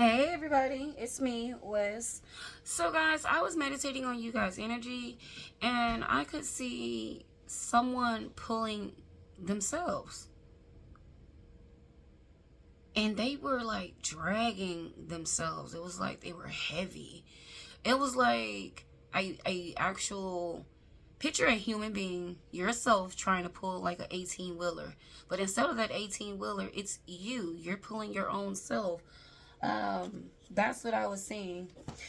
Hey everybody, it's me, Wes. So guys, I was meditating on you guys' energy and I could see someone pulling themselves. And they were like dragging themselves. It was like they were heavy. It was like a actual picture a human being, yourself trying to pull like an 18 wheeler. But instead of that 18 wheeler, it's you. You're pulling your own self. That's what I was seeing.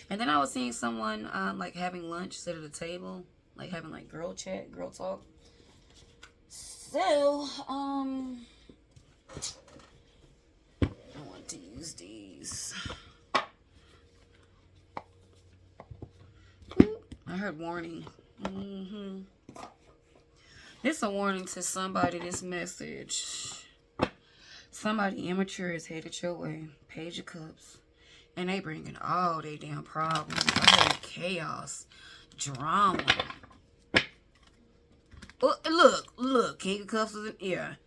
And then I was seeing someone like having lunch, sit at a table, like having like girl chat, girl talk. So, I want to use these. Ooh, I heard warning. This is a warning to somebody, this message. Somebody immature is headed your way. Page of Cups. And they bringing all they damn problems. I heard chaos. Drama. Oh, look. King of Cups is in here.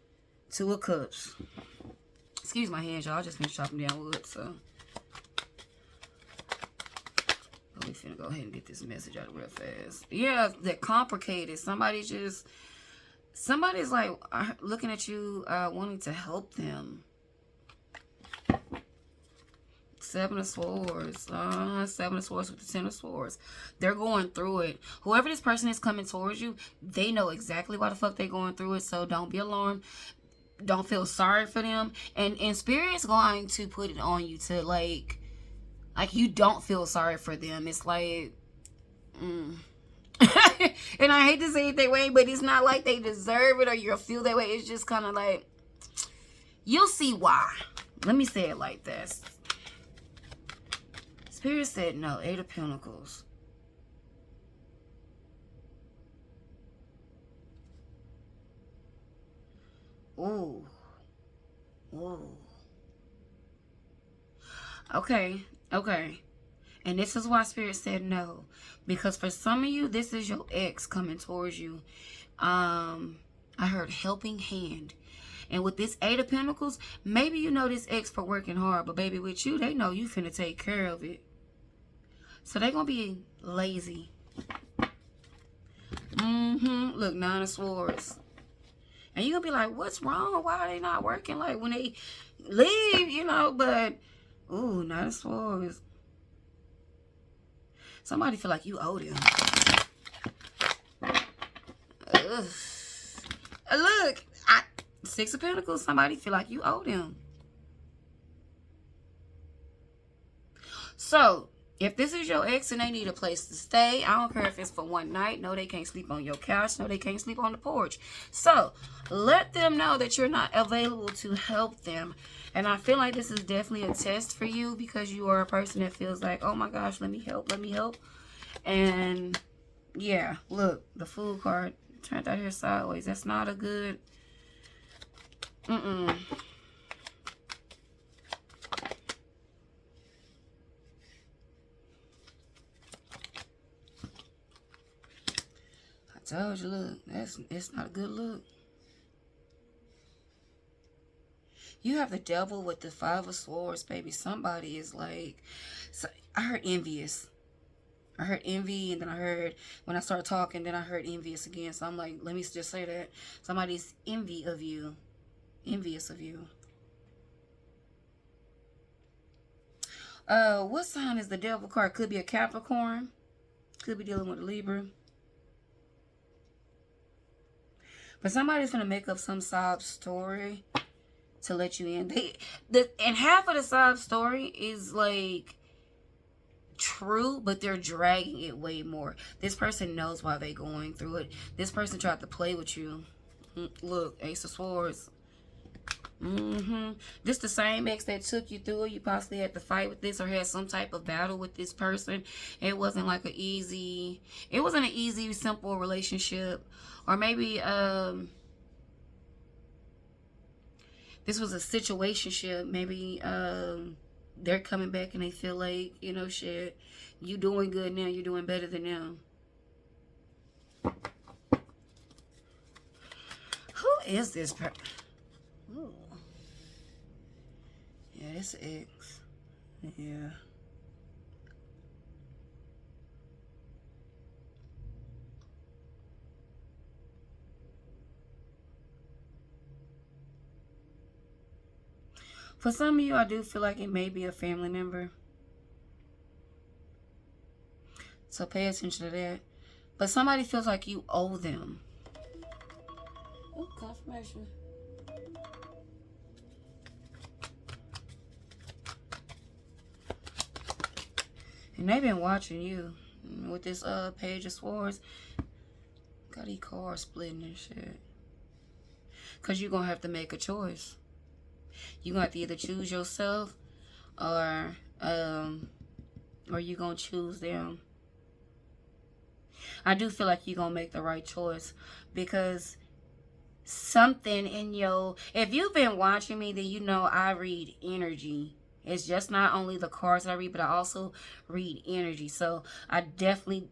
Two of Cups. Excuse my hands, y'all. I just finished chopping down wood, so. We finna go ahead and get this message out real fast. Yeah, they're complicated. Somebody's like looking at you, wanting to help them. Seven of Swords. Seven of Swords with the Ten of Swords. They're going through it. Whoever this person is coming towards you, they know exactly why the fuck they're going through it. So don't be alarmed. Don't feel sorry for them. And Spirit's going to put it on you to like you don't feel sorry for them. It's like, and I hate to say it that way, but it's not like they deserve it or you'll feel that way. It's just kind of like, you'll see why. Let me say it like this. Spirit said no. Eight of Pentacles. Ooh. Okay. And this is why Spirit said no. Because for some of you, this is your ex coming towards you. I heard helping hand. And with this Eight of Pentacles, maybe you know this ex for working hard. But baby, with you, they know you finna take care of it. So they're going to be lazy. Look, Nine of Swords. And you're going to be like, what's wrong? Why are they not working? Like, when they leave, you know, but... Ooh, Nine of Swords. Somebody feel like you owe them. Ugh. Look, Six of Pentacles. Somebody feel like you owe them. So... if this is your ex and they need a place to stay, I don't care if it's for one night. No, they can't sleep on your couch. No, they can't sleep on the porch. So, let them know that you're not available to help them. And I feel like this is definitely a test for you because you are a person that feels like, oh my gosh, let me help. And, yeah, look, the Fool card turned out here sideways. That's not a good... I told you, look, it's not a good look. You have the Devil with the Five of Swords, baby. Somebody is like... So, I heard envious. I heard envy, and then I heard... when I started talking, then I heard envious again. So I'm like, let me just say that. Somebody's envious of you. What sign is the Devil card? Could be a Capricorn. Could be dealing with a Libra. But somebody's gonna make up some sob story to let you in. And half of the sob story is like true, but they're dragging it way more. This person knows why they're going through it. This person tried to play with you. Look, Ace of Swords. This the same ex that took you through it. You possibly had to fight with this or had some type of battle with this person. It wasn't like an easy, simple relationship. Or maybe this was a situationship. Maybe they're coming back and they feel like, you know, shit, you doing good now. You're doing better than them. Who is this person? Yeah, it's X. Yeah. For some of you, I do feel like it may be a family member. So pay attention to that. But somebody feels like you owe them. Oh, confirmation. And they've been watching you with this Page of Swords. Got these cars splitting and shit. Because you're going to have to make a choice. You're going to have to either choose yourself or you're going to choose them. I do feel like you're going to make the right choice because something in your... If you've been watching me, then you know I read energy. It's just not only the cards that I read, but I also read energy. So I definitely,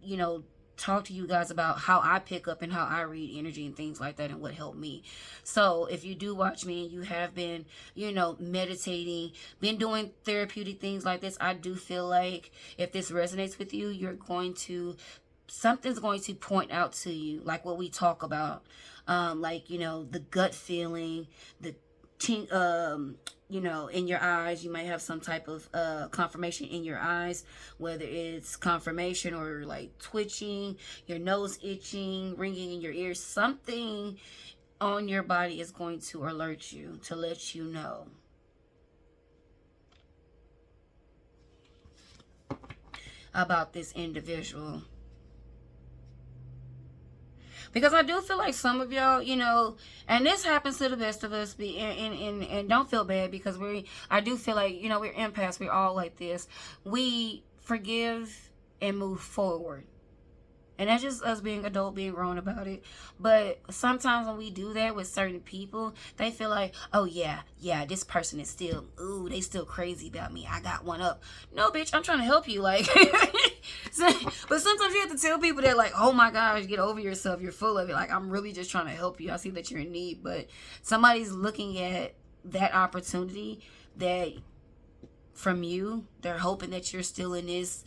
talk to you guys about how I pick up and how I read energy and things like that and what helped me. So if you do watch me and you have been, meditating, been doing therapeutic things like this, I do feel like if this resonates with you, something's going to point out to you, like what we talk about, the gut feeling, the in your eyes. You might have some type of confirmation in your eyes, whether it's confirmation or like twitching, your nose itching, ringing in your ears. Something on your body is going to alert you to let you know about this individual. Because I do feel like some of y'all, and this happens to the best of us, and don't feel bad because I do feel like, we're empaths. We're all like this. We forgive and move forward. And that's just us being adult, being grown about it. But sometimes when we do that with certain people, they feel like, oh yeah, this person is still, they still crazy about me. I got one up. No, bitch, I'm trying to help you. Like, but sometimes you have to tell people that, like, oh my gosh, get over yourself. You're full of it. Like, I'm really just trying to help you. I see that you're in need. But somebody's looking at that opportunity that from you, they're hoping that you're still in this,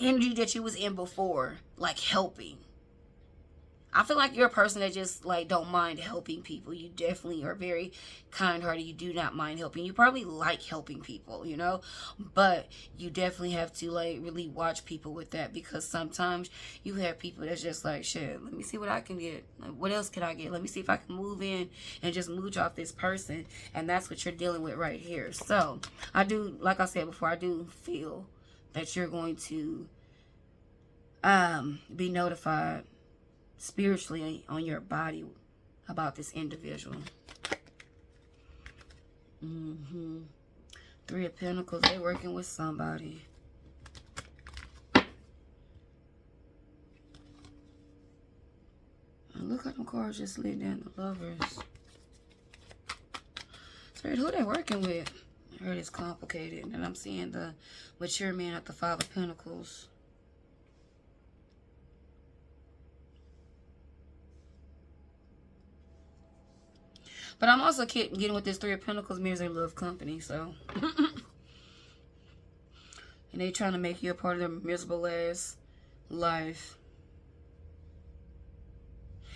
energy that you was in before, like helping. I feel like you're a person that just like don't mind helping people. You definitely are very kind-hearted. You do not mind helping. You probably like helping people, but you definitely have to like really watch people with that, because sometimes you have people that's just like, shit, let me see what I can get. Like, what else can I get? Let me see if I can move in and just mooch off this person. And that's what you're dealing with right here. So I do, like I said before, I do feel that you're going to be notified spiritually on your body about this individual. Three of Pentacles, they're working with somebody. And look how them cards just slid down, the Lovers. Spirit, who they working with? I heard it's complicated. And I'm seeing the mature man at the Five of Pentacles. But I'm also getting with this Three of Pentacles mirrors they love company, so. And they trying to make you a part of their miserable ass life.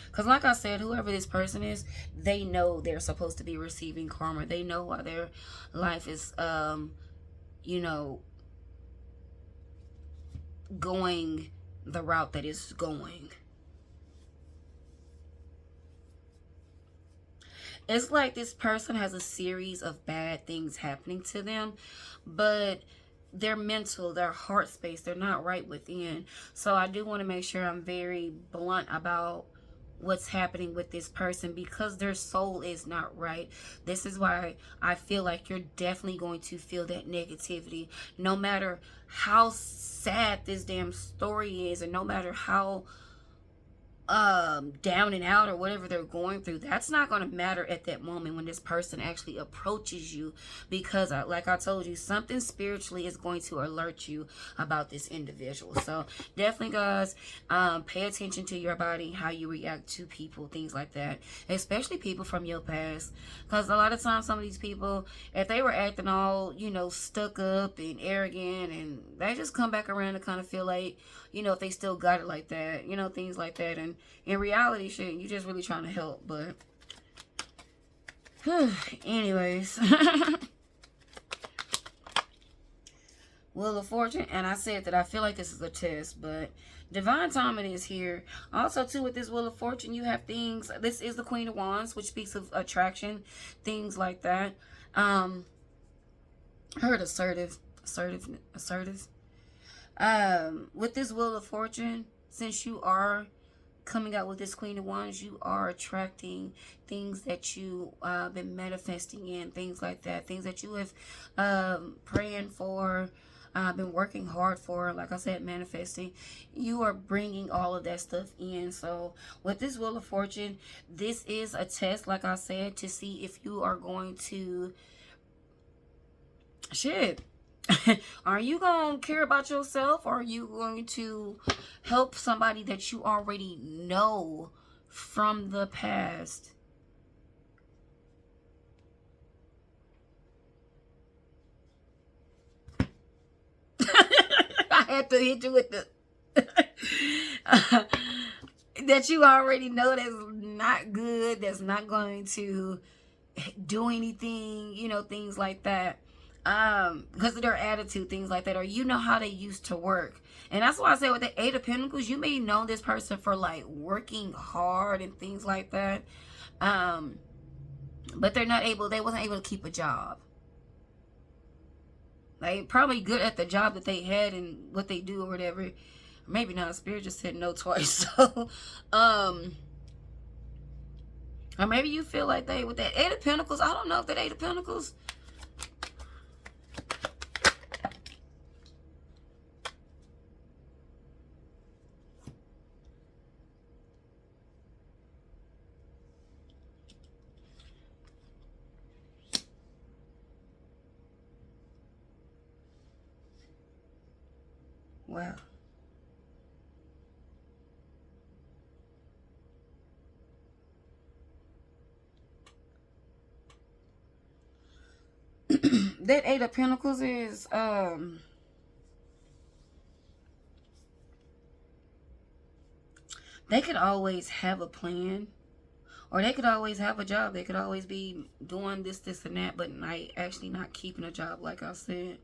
Because like I said, whoever this person is, they know they're supposed to be receiving karma. They know why their life is, going the route that it's going. It's like this person has a series of bad things happening to them, but their mental, their heart space, they're not right within. So I do want to make sure I'm very blunt about what's happening with this person, because their soul is not right. This is why I feel like you're definitely going to feel that negativity, no matter how sad this damn story is, and no matter how down and out or whatever they're going through, that's not going to matter at that moment when this person actually approaches you, because like I told you, something spiritually is going to alert you about this individual. So definitely, guys, pay attention to your body, how you react to people, things like that, especially people from your past, because a lot of times some of these people, if they were acting all, you know, stuck up and arrogant, and they just come back around to kind of feel like, you know, if they still got it like that, you know, things like that. And in reality, shit, you just really trying to help. But anyways, Wheel of Fortune. And I said that I feel like this is a test, but divine timing is here. Also, too, with this Wheel of Fortune, you have things. This is the Queen of Wands, which speaks of attraction, things like that. I heard assertive. With this Wheel of Fortune, since you are coming out with this Queen of Wands, you are attracting things that you been manifesting in, things like that, things that you have praying for, been working hard for, like I said, manifesting. You are bringing all of that stuff in. So with this Wheel of Fortune, this is a test, like I said, to see if you are going to are you going to care about yourself, or are you going to help somebody that you already know from the past? I had to hit you with the that you already know that's not good, that's not going to do anything, you know, things like that. Because of their attitude, things like that, or you know how they used to work. And that's why I say with the Eight of Pentacles, you may know this person for like working hard and things like that, but they wasn't able to keep a job. They probably good at the job that they had and what they do or whatever. Maybe not. Spirit just said no twice. So or maybe you feel like they, with that Eight of Pentacles, I don't know if that Eight of Pentacles, wow. That Eight of Pentacles is they could always have a plan, or they could always have a job. They could always be doing this, and that, but actually not keeping a job, like I said.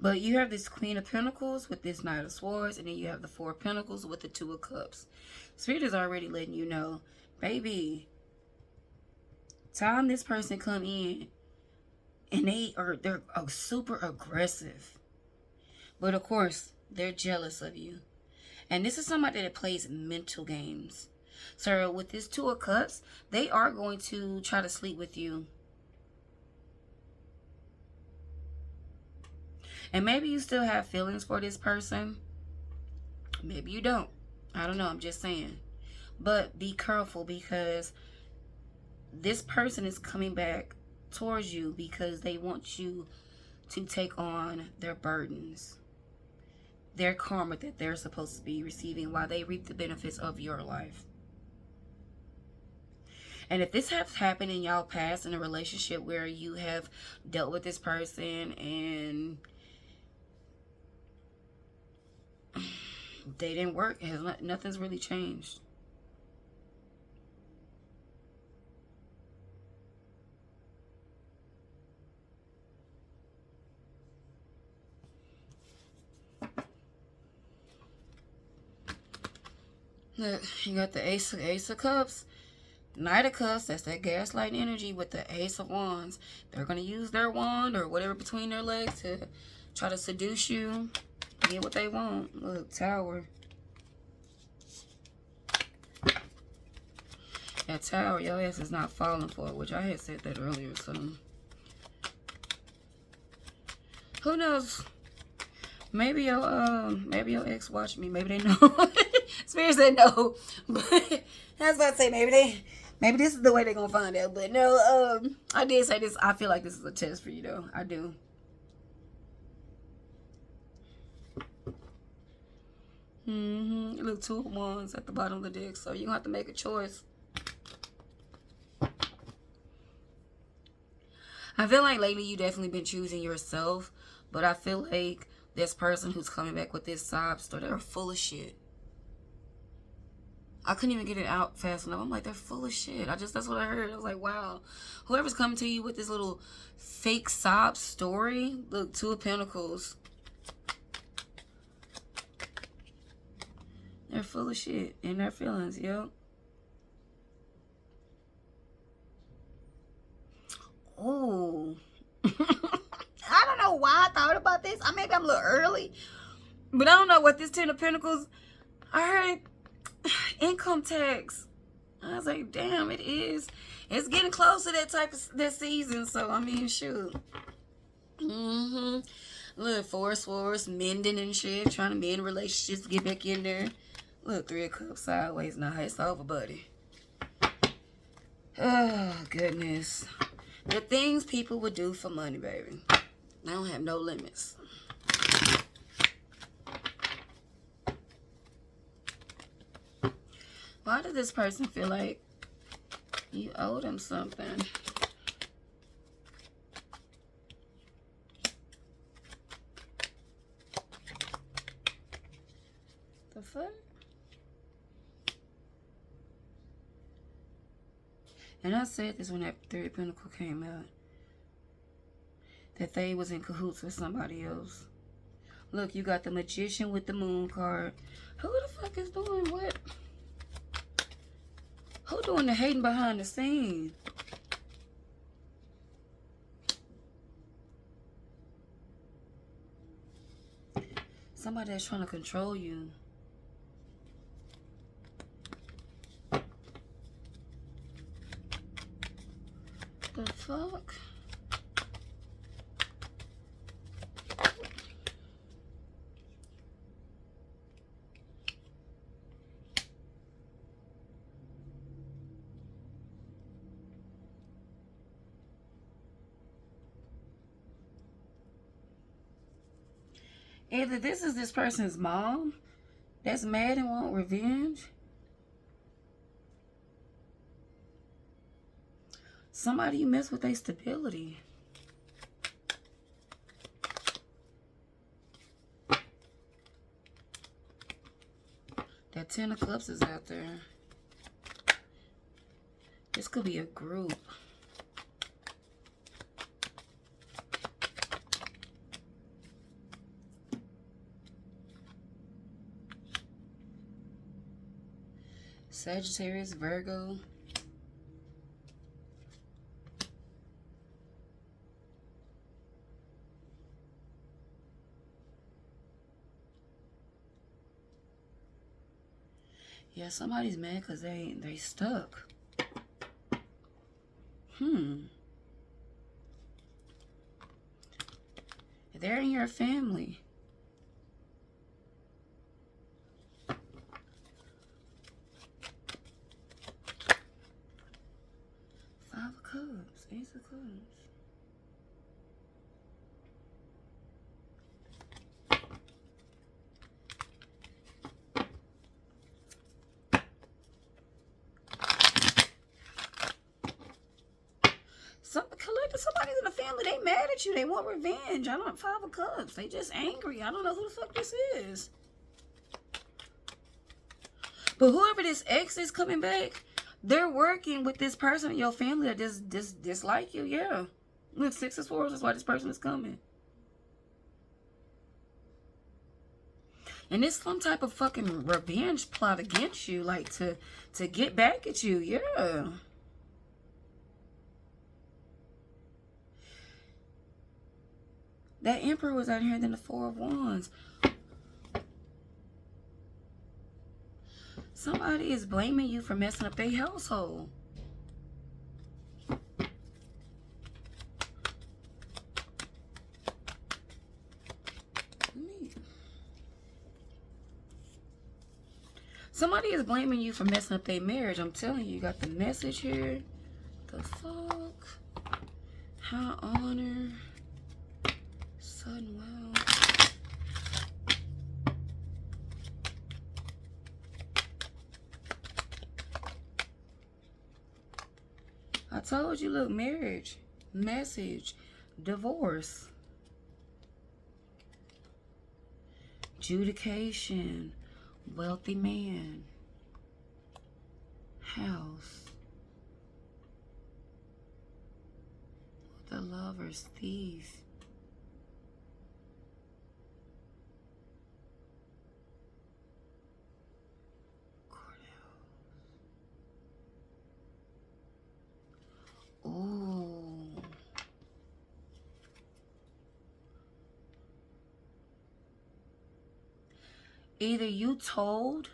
But you have this Queen of Pentacles with this Knight of Swords, and then you have the Four of Pentacles with the Two of Cups. Spirit is already letting you know, baby, time this person come in, and they're super aggressive. But of course, they're jealous of you. And this is somebody that plays mental games. So with this Two of Cups, they are going to try to sleep with you. And maybe you still have feelings for this person. Maybe you don't. I don't know. I'm just saying. But be careful, because this person is coming back towards you because they want you to take on their burdens, their karma that they're supposed to be receiving while they reap the benefits of your life. And if this has happened in y'all past, in a relationship where you have dealt with this person and they didn't work, nothing's really changed. Look, you got the Ace of Cups, Knight of Cups. That's that gaslighting energy with the Ace of Wands. They're going to use their wand or whatever between their legs to try to seduce you, get what they want. Look, Tower. That Tower, your ass is not falling for it, which I had said that earlier. So who knows? Maybe your ex watched me. Maybe they know. Spirit said no. But I was about to say maybe this is the way they're gonna find out. But no, I did say this. I feel like this is a test for you though. I do. Look, 2 of Wands at the bottom of the deck, so you're gonna have to make a choice. I feel like lately you definitely been choosing yourself, but I feel like this person who's coming back with this sob story, they're full of shit. I couldn't even get it out fast enough. I'm like, they're full of shit. That's what I heard. I was like, wow. Whoever's coming to you with this little fake sob story, look, 2 of Pentacles. They're full of shit in their feelings, yo. Oh. I don't know why I thought about this. Maybe I'm a little early. But I don't know what this 10 of Pentacles. I heard income tax. I was like, damn, it is. It's getting close to that season. So, I mean, shoot. Look, 4 of Swords, mending and shit. Trying to mend relationships, get back in there. Look, 3 of Cups sideways. Nah, it's over, buddy. Oh, goodness. The things people would do for money, baby. They don't have no limits. Why does this person feel like you owe them something? The fuck? And I said this when that 3 of Pentacles came out. That they was in cahoots with somebody else. Look, you got the Magician with the Moon card. Who the fuck is doing what? Who doing the hating behind the scenes? Somebody that's trying to control you. The fuck? Either this is this person's mom that's mad and want revenge. Somebody you mess with their stability. That 10 of Cups is out there. This could be a group. Sagittarius, Virgo. Yeah, somebody's mad because they stuck. They're in your family. Ace of Cups. Somebody's in the family, they mad at you. They want revenge. I don't 5 of Cups. They just angry. I don't know who the fuck this is. But whoever this ex is coming back, they're working with this person in your family that just dislike you. Yeah. Look, 6 of Swords is why this person is coming. And it's some type of fucking revenge plot against you. Like, to get back at you. Yeah. That Emperor was out here, then the 4 of Wands. Somebody is blaming you for messing up their household. Somebody is blaming you for messing up their marriage. I'm telling you, you got the message here. The fuck? High honor. Sudden wealth. I told you, look, marriage, message, divorce, adjudication, wealthy man, house, the lovers, thief. Ooh. Either you told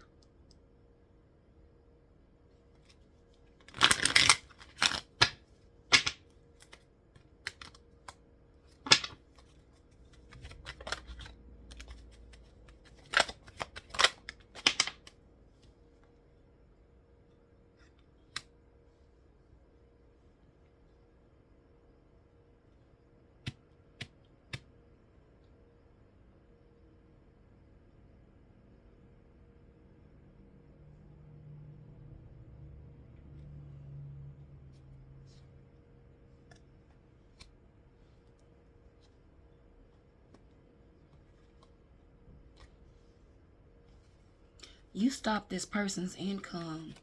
you stopped this person's income.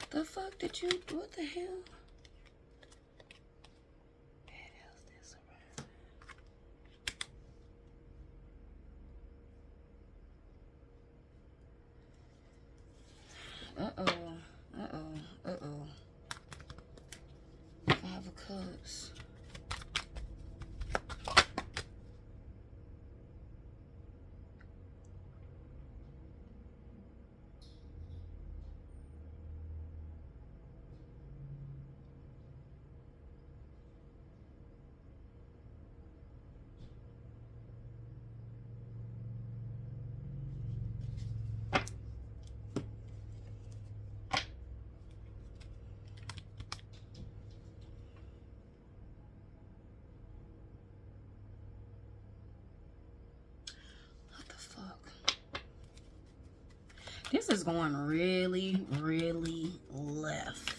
The fuck did you, what the hell? Uh-oh. Uh-oh. Uh-oh. 5 of Cups. This is going really, really left.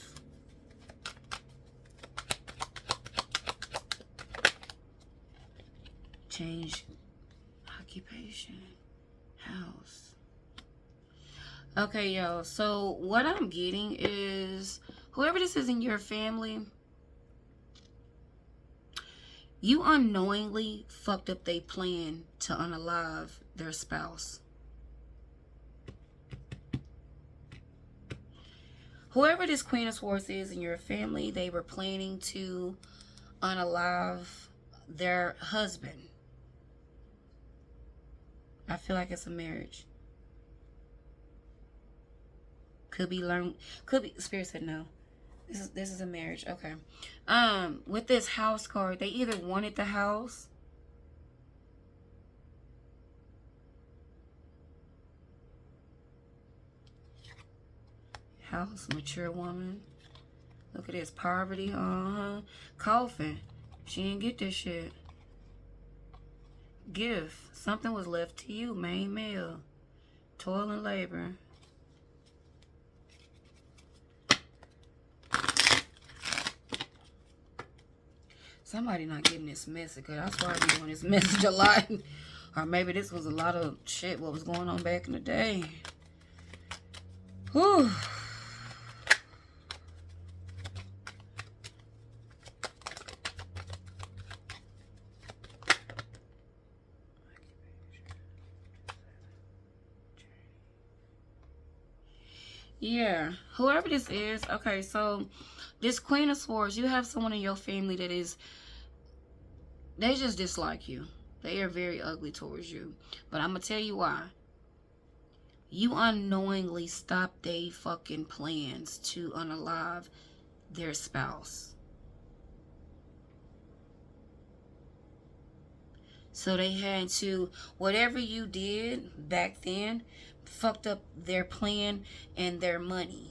Change occupation, house. Okay, y'all. So what I'm getting is whoever this is in your family, you unknowingly fucked up their plan to unalive their spouse. Whoever this Queen of Swords is in your family, they were planning to unalive their husband. I feel like it's a marriage. Could be learned. Could be. Spirit said no. This is a marriage. Okay. With this house card, they either wanted the house. House, mature woman. Look at this. Poverty. Coffin. She didn't get this shit. Gift. Something was left to you. Main male. Toil and labor. Somebody not getting this message. Cause that's why I be doing this message a lot. Or maybe this was a lot of shit what was going on back in the day. Whew. Yeah, whoever this is, okay, so this Queen of Swords, you have someone in your family that is, they just dislike you. They are very ugly towards you. But I'm going to tell you why. You unknowingly stopped their fucking plans to unalive their spouse. So they had to, whatever you did back then, fucked up their plan and their money.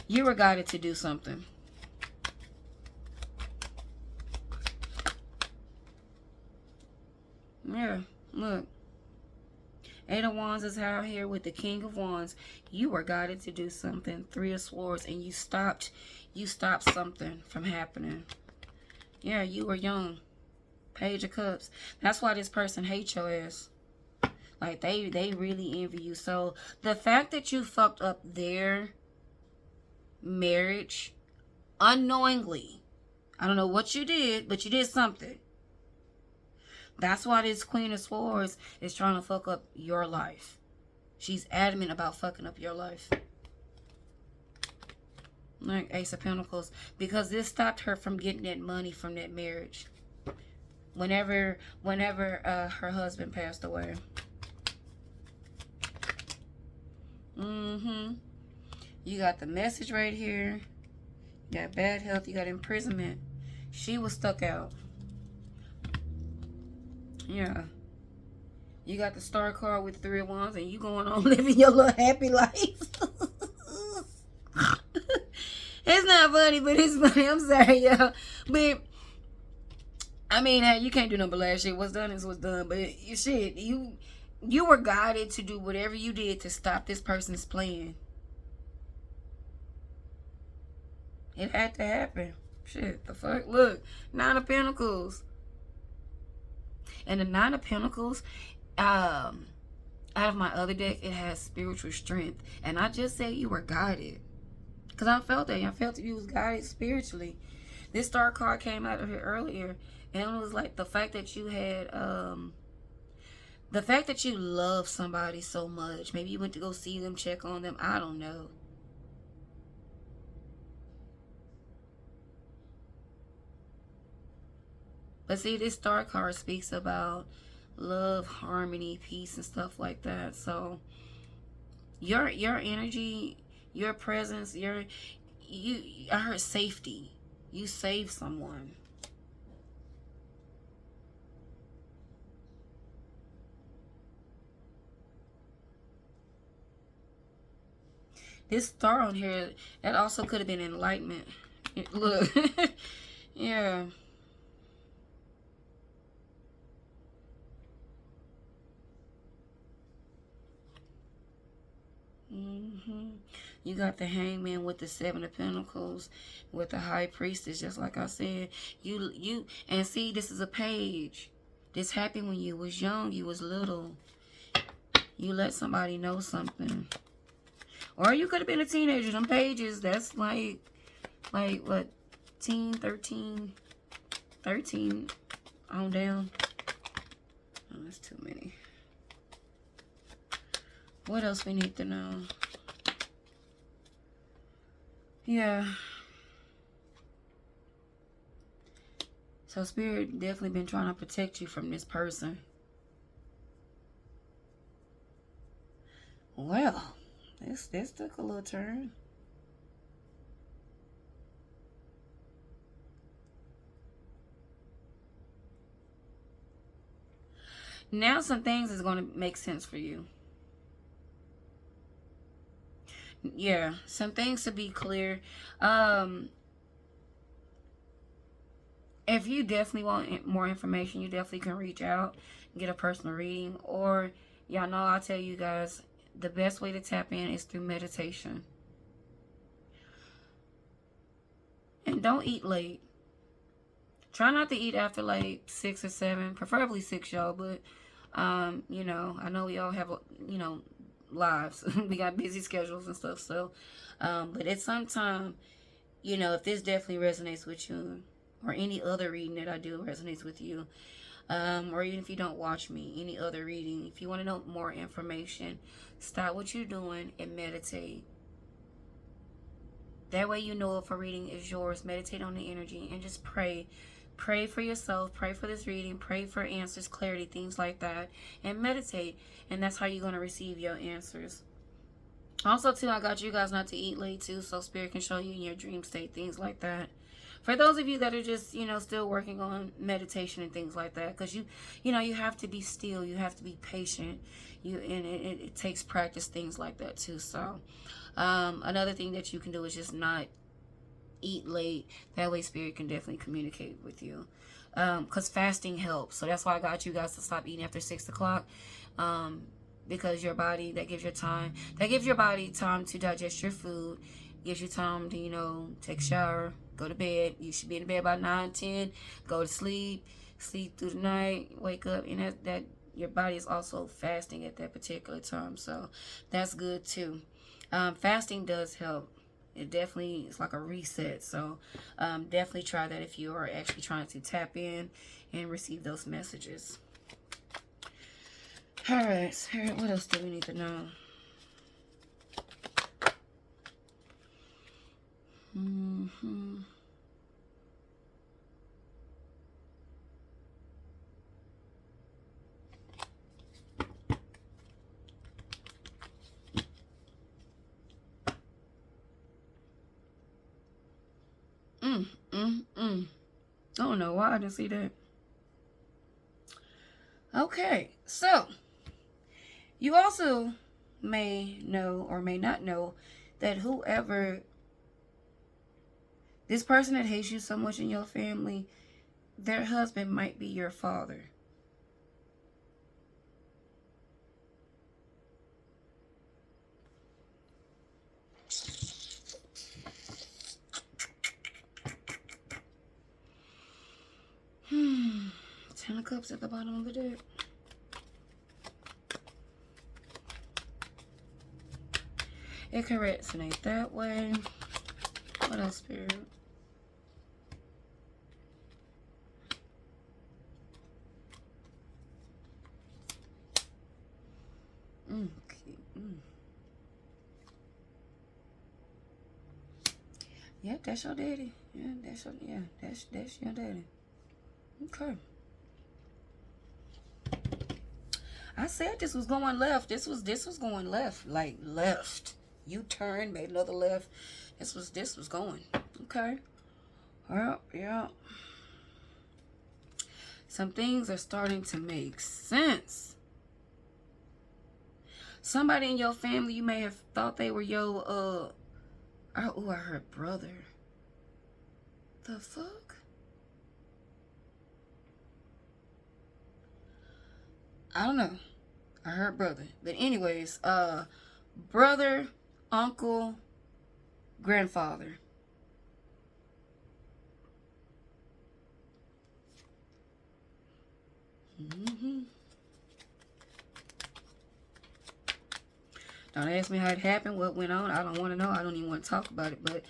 You were guided to do something. Yeah, look. Eight of Wands is out here with the King of Wands. You were guided to do something. Three of Swords, and you stopped something from happening. Yeah, you were young. Page of Cups. That's why this person hates your ass. Like, they really envy you. So, the fact that you fucked up their marriage unknowingly, I don't know what you did, but you did something. That's why this Queen of Swords is trying to fuck up your life. She's adamant about fucking up your life. Like Ace of Pentacles. Because this stopped her from getting that money from that marriage. Whenever her husband passed away. You got the message right here. You got bad health. You got imprisonment. She was stuck out. Yeah. You got the Star card with 3 of Wands, and you going on living your little happy life. It's not funny, but it's funny. I'm sorry, y'all. But, I mean, hey, you can't do no but last shit. What's done is what's done. But, shit, you were guided to do whatever you did to stop this person's plan. It had to happen. Shit, the fuck? Look, 9 of Pentacles. And the 9 of Pentacles, out of my other deck, it has spiritual strength. And I just said you were guided. Because I felt that. I felt that you was guided spiritually. This Star card came out of here earlier. And it was like the fact that you had, the fact that you love somebody so much. Maybe you went to go see them, check on them. I don't know. But see, this Star card speaks about love, harmony, peace, and stuff like that. So your energy, your presence, I heard safety. You saved someone. This star on here, that also could have been enlightenment. Look. Yeah. You got the Hangman with the 7 of Pentacles, with the High Priestess, just like I said. And see, this is a page. This happened when you was young, you was little. You let somebody know something. Or you could have been a teenager. Them pages, that's like what, 13 on down. Oh, that's too many. What else we need to know? Yeah. So Spirit definitely been trying to protect you from this person. Well, this took a little turn. Now some things is going to make sense for you. Yeah, some things to be clear. If you definitely want more information, you definitely can reach out and get a personal reading. Or, y'all know I'll tell you guys, the best way to tap in is through meditation. And don't eat late. Try not to eat after like 6 or 7, preferably 6, y'all. But, you know, I know we all have, you know, lives. We got busy schedules and stuff. So, but at some time, you know, if this definitely resonates with you, or any other reading that I do resonates with you, or even if you don't watch me, any other reading, if you want to know more information, stop what you're doing and meditate. That way you know if a reading is yours. Meditate on the energy and just pray. Pray for yourself. Pray for this reading. Pray for answers, clarity, things like that. And meditate. And that's how you're going to receive your answers. Also, too, I got you guys not to eat late, too, so spirit can show you in your dream state, things like that. For those of you that are just, still working on meditation and things like that, because you have to be still, you have to be patient, and it takes practice, things like that, too. So, another thing that you can do is just not eat late. That way, spirit can definitely communicate with you. Because fasting helps. So that's why I got you guys to stop eating after 6 o'clock. Because your body, that gives your body time to digest your food, gives you time to, take a shower, go to bed. You should be in bed by 9, 10, go to sleep through the night, wake up, and that your body is also fasting at that particular time. So that's good too. Fasting does help. It definitely is like a reset. So definitely try that if you are actually trying to tap in and receive those messages. All right, Spirit, what else do we need to know? Mm-hmm. I don't know why I didn't see that. Okay, so you also may know or may not know that this person that hates you so much in your family, their husband might be your father. Ten of Cups at the bottom of the deck. It can resonate that way. What else, Spirit? Okay. Yeah, that's your daddy. That's your daddy. Okay. I said this was going left. This was going left. Like left. You turned, made another left. This was going. Okay. Well, yeah. Some things are starting to make sense. Somebody in your family, you may have thought they were your I heard brother. The fuck? I don't know. I heard brother. But anyways, brother, uncle, grandfather. Don't ask me how it happened, what went on. I don't want to know. I don't even want to talk about it, but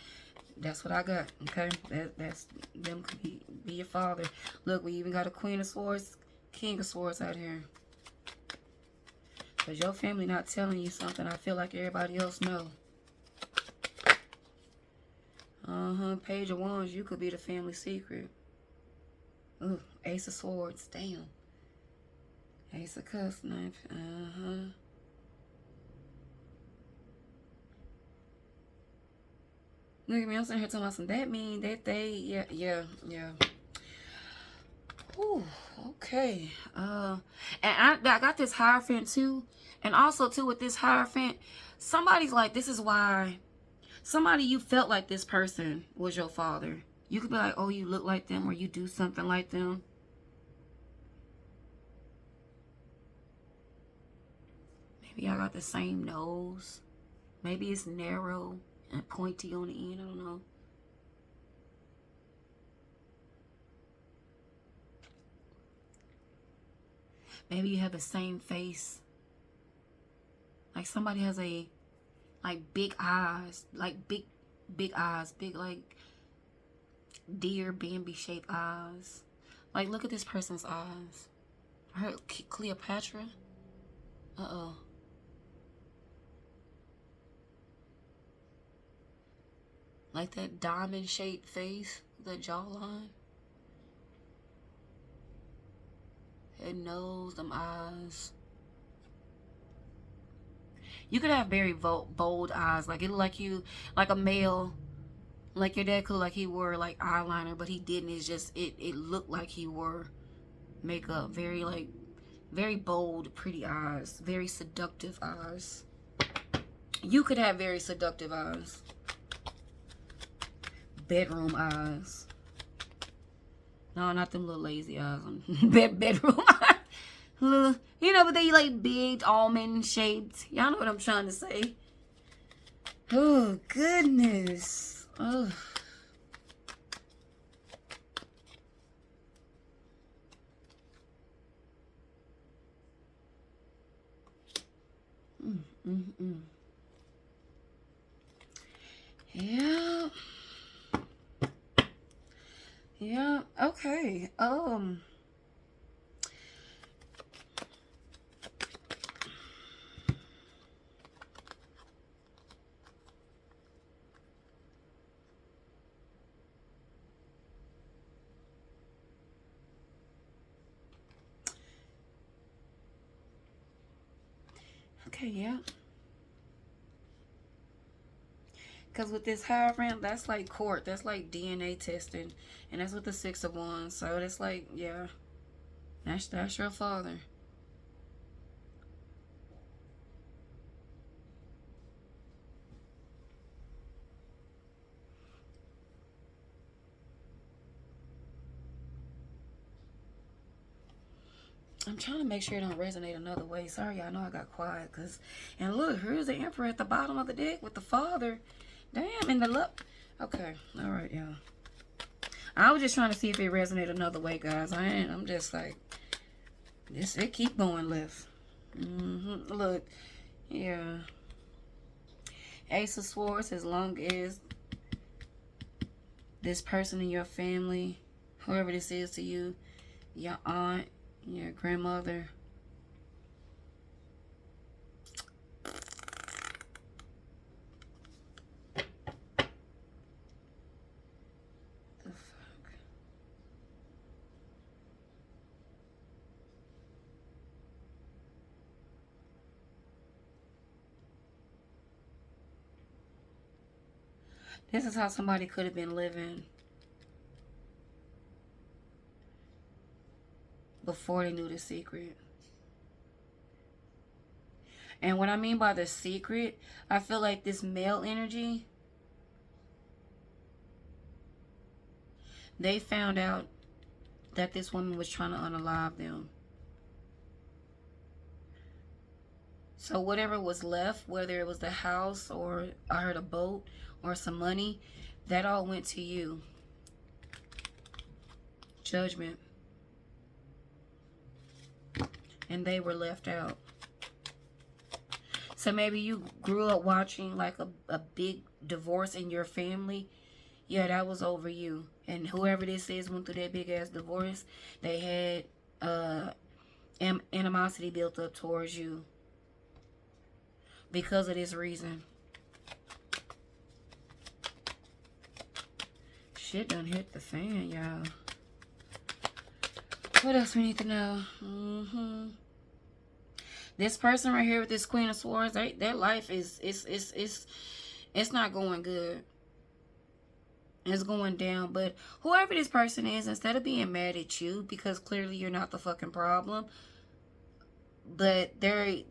that's what I got. Okay, that's them could be your father. Look, we even got a Queen of Swords, King of Swords out here. Because your family not telling you something I feel like everybody else know. Page of Wands, you could be the family secret. Ooh, Ace of Swords, damn. Ace of Cups, knife, Look at me, I'm sitting here talking about some, that mean that they, yeah. Ooh, okay. And I got this Hierophant too. And also too with this Hierophant, somebody's like, this is why, somebody you felt like this person was your father. You could be like, oh, you look like them or you do something like them. Maybe I got the same nose. Maybe it's narrow and pointy on the end. I don't know. Maybe you have the same face. Like somebody has big eyes. Like big eyes. Big like deer Bambi shaped eyes. Like look at this person's eyes. I heard Cleopatra. Uh-oh. Like that diamond shaped face. That jawline. Head, nose, them eyes. You could have very bold eyes. Like, it look like you, like a male, like your dad could look like he wore like eyeliner, but he didn't. It's just, it looked like he wore makeup. Very, like, very bold, pretty eyes. Very seductive eyes. You could have very seductive eyes. Bedroom eyes. No, not them little lazy eyes. Bedroom eyes. Little, you know, but they like big, almond shaped. Y'all know what I'm trying to say. Oh, goodness. Oh. Yeah. Yeah. Okay. Okay, yeah. Because with this high ramp, that's like court. That's like DNA testing. And that's with the 6 of Wands. So it's like, yeah. That's your father. I'm trying to make sure it don't resonate another way. Sorry, I know I got quiet. And look, here's the Emperor at the bottom of the deck with the father. Damn, and the look. Okay, all right, y'all. I was just trying to see if it resonated another way, guys. I'm just like, it keep going left. Look, yeah. Ace of Swords, as long as this person in your family, whoever this is to you, your aunt, your grandmother, the fuck? This is how somebody could have been living before they knew the secret. And what I mean by the secret, I feel like this male energy, they found out that this woman was trying to unalive them. So whatever was left, whether it was the house or I heard a boat or some money, that all went to you. Judgment. And they were left out. So maybe you grew up watching like a big divorce in your family. Yeah, that was over you. And whoever this is went through that big ass divorce. They had animosity built up towards you because of this reason. Shit done hit the fan, y'all. What else we need to know? This person right here with this Queen of Swords, their life is it's not going good. It's going down. But whoever this person is, instead of being mad at you, because clearly you're not the fucking problem, but they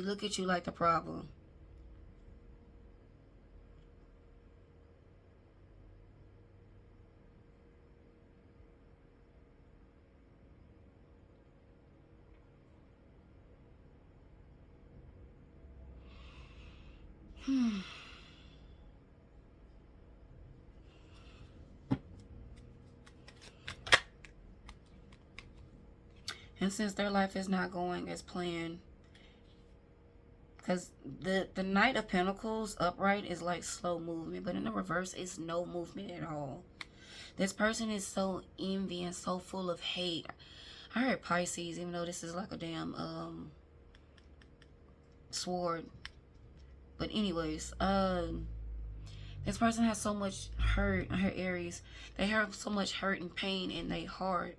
look at you like the problem. And since their life is not going as planned, because the Knight of Pentacles upright is like slow movement, but in the reverse it's no movement at all. This person is so envy and so full of hate. I heard Pisces, even though this is like a damn sword. But anyways, this person has so much hurt. Her Aries, they have so much hurt and pain in their heart.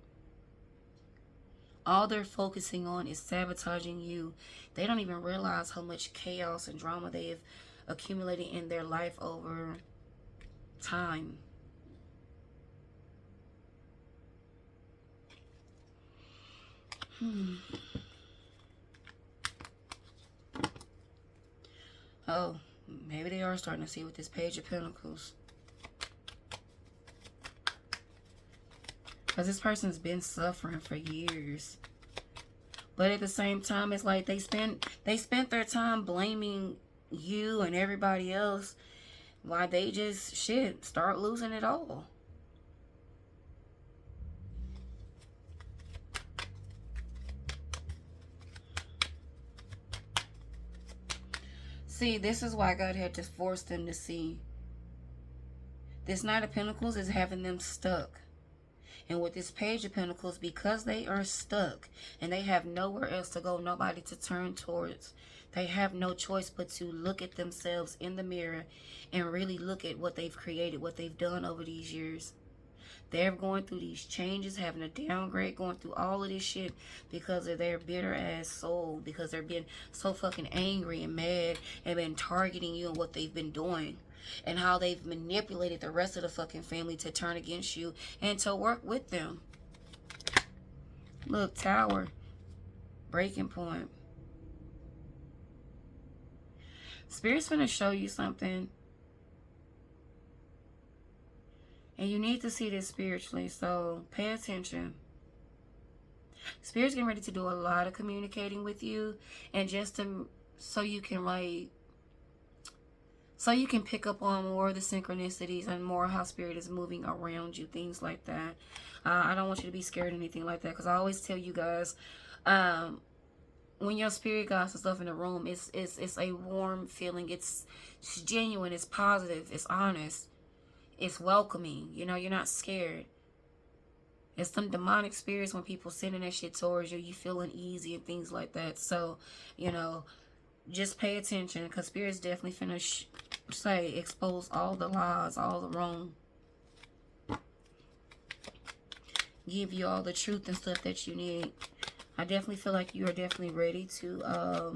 All they're focusing on is sabotaging you. They don't even realize how much chaos and drama they have accumulated in their life over time. Oh, maybe they are starting to see with this Page of Pentacles. Because this person's been suffering for years. But at the same time, it's like they spent their time blaming you and everybody else while they just, start losing it all. See, this is why God had to force them to see. This Knight of Pentacles is having them stuck. And with this Page of Pentacles, because they are stuck and they have nowhere else to go, nobody to turn towards, they have no choice but to look at themselves in the mirror and really look at what they've created, what they've done over these years. They're going through these changes, having a downgrade, going through all of this shit because of their bitter ass soul, because they're being so fucking angry and mad and been targeting you and what they've been doing. And how they've manipulated the rest of the fucking family to turn against you and to work with them. Look, Tower. Breaking point. Spirit's gonna show you something. And you need to see this spiritually. So pay attention. Spirit's getting ready to do a lot of communicating with you. And just to, so you can pick up on more of the synchronicities and more how Spirit is moving around you, things like that. I don't want you to be scared or anything like that, because I always tell you guys, when your spirit guides and stuff in the room, it's a warm feeling. It's genuine. It's positive. It's honest. It's welcoming. You know, you're not scared. It's some demonic spirits when people sending that shit towards you. You feel uneasy and things like that. So, you know, just pay attention, because Spirit's definitely finna expose all the lies, all the wrong. Give you all the truth and stuff that you need. I definitely feel like you are definitely ready to,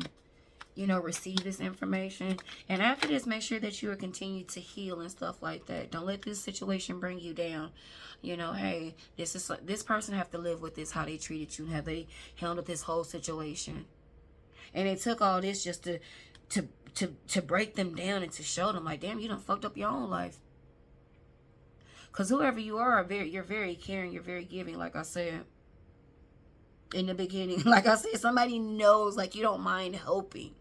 you know, receive this information. And after this, make sure that you are continue to heal and stuff like that. Don't let this situation bring you down. You know, hey, this person have to live with this, how they treated you and how they handled this whole situation. And it took all this just to break them down and to show them, like, damn, you done fucked up your own life. Because whoever you are, you're very caring, you're very giving, like I said in the beginning. Like I said, somebody knows, like, you don't mind helping.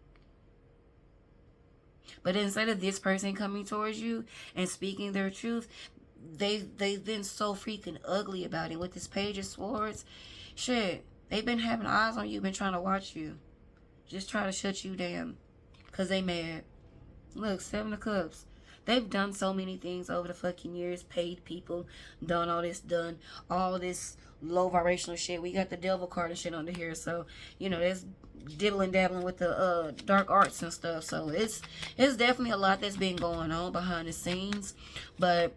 But instead of this person coming towards you and speaking their truth, they've been so freaking ugly about it. With this Page of Swords, shit, they've been having eyes on you, been trying to watch you. Just try to shut you down. Because they mad. Look, 7 of Cups. They've done so many things over the fucking years. Paid people. Done all this low vibrational shit. We got the devil card and shit under here. So, you know, there's dibbling dabbling with the dark arts and stuff. So, it's definitely a lot that's been going on behind the scenes. But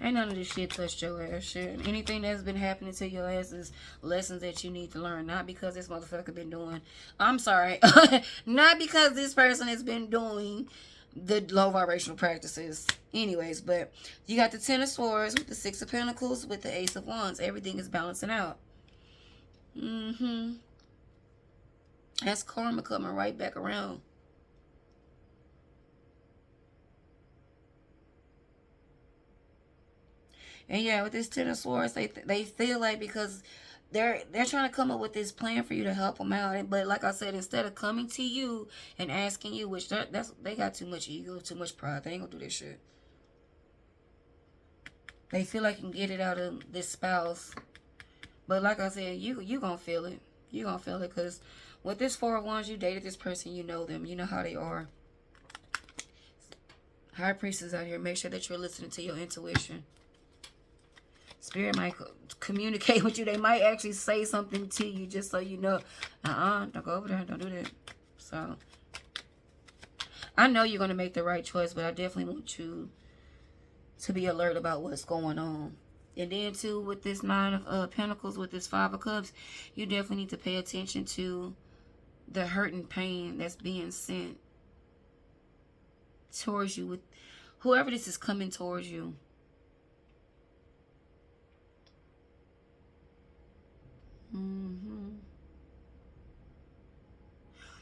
ain't none of this shit touched your ass, shit. Anything that's been happening to your ass is lessons that you need to learn. Not because this motherfucker been doing... I'm sorry. Not because this person has been doing the low vibrational practices. Anyways, but you got the 10 of Swords with the 6 of Pentacles with the Ace of Wands. Everything is balancing out. That's karma coming right back around. And yeah, with this 10 of Swords, they feel like, because they're trying to come up with this plan for you to help them out. But like I said, instead of coming to you and asking you, which they got too much ego, too much pride. They ain't gonna do this shit. They feel like you can get it out of this spouse. But like I said, you gonna feel it. You gonna feel it, because with this 4 of Wands, you dated this person, you know them, you know how they are. High Priestess out here, make sure that you're listening to your intuition. Spirit might communicate with you. They might actually say something to you just so you know, don't go over there, don't do that. So, I know you're going to make the right choice, but I definitely want you to be alert about what's going on. And then too, with this Nine of Pentacles, with this Five of Cups, you definitely need to pay attention to the hurt and pain that's being sent towards you, with whoever this is coming towards you.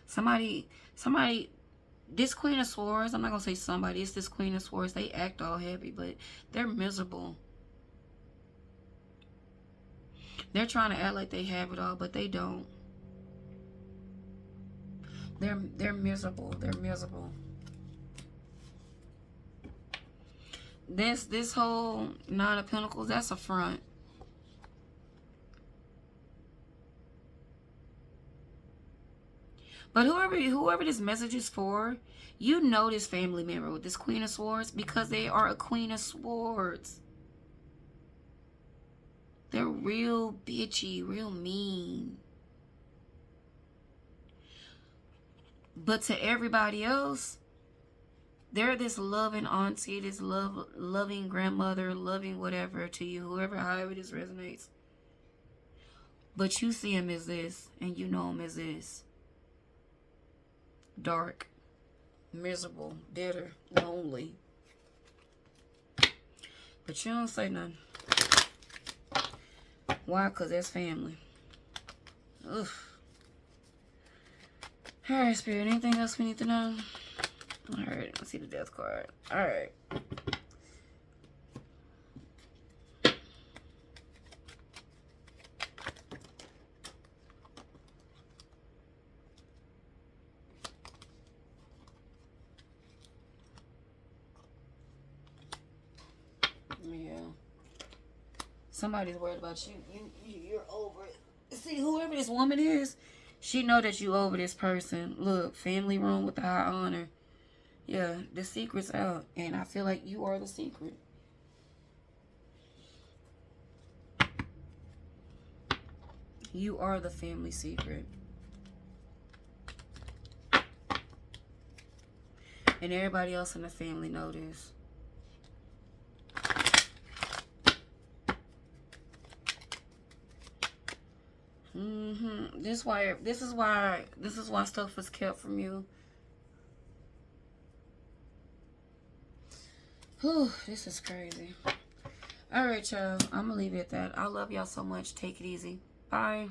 Somebody, this Queen of Swords, I'm not going to say somebody, it's this Queen of Swords. They act all happy, but they're miserable. They're trying to act like they have it all, but they don't. They're miserable. They're miserable. This whole Nine of Pentacles, that's a front. But whoever this message is for, you know this family member with this Queen of Swords, because they are a Queen of Swords. They're real bitchy, real mean. But to everybody else, they're this loving auntie, this loving grandmother, loving whatever to you, however this resonates. But you see them as this, and you know them as this. Dark, miserable, bitter, lonely. But you don't say nothing. Why? Because that's family. Ugh. Alright, Spirit. Anything else we need to know? Alright, let's see the Death card. Alright. Yeah. Somebody's worried about you. You're over it. See, whoever this woman is, she know that you over this person. Look, family room with the high honor. Yeah, the secret's out. And I feel like you are the secret. You are the family secret. And everybody else in the family know this. This is why stuff was kept from you. Whew, this is crazy. Alright, y'all. I'm gonna leave it at that. I love y'all so much. Take it easy. Bye.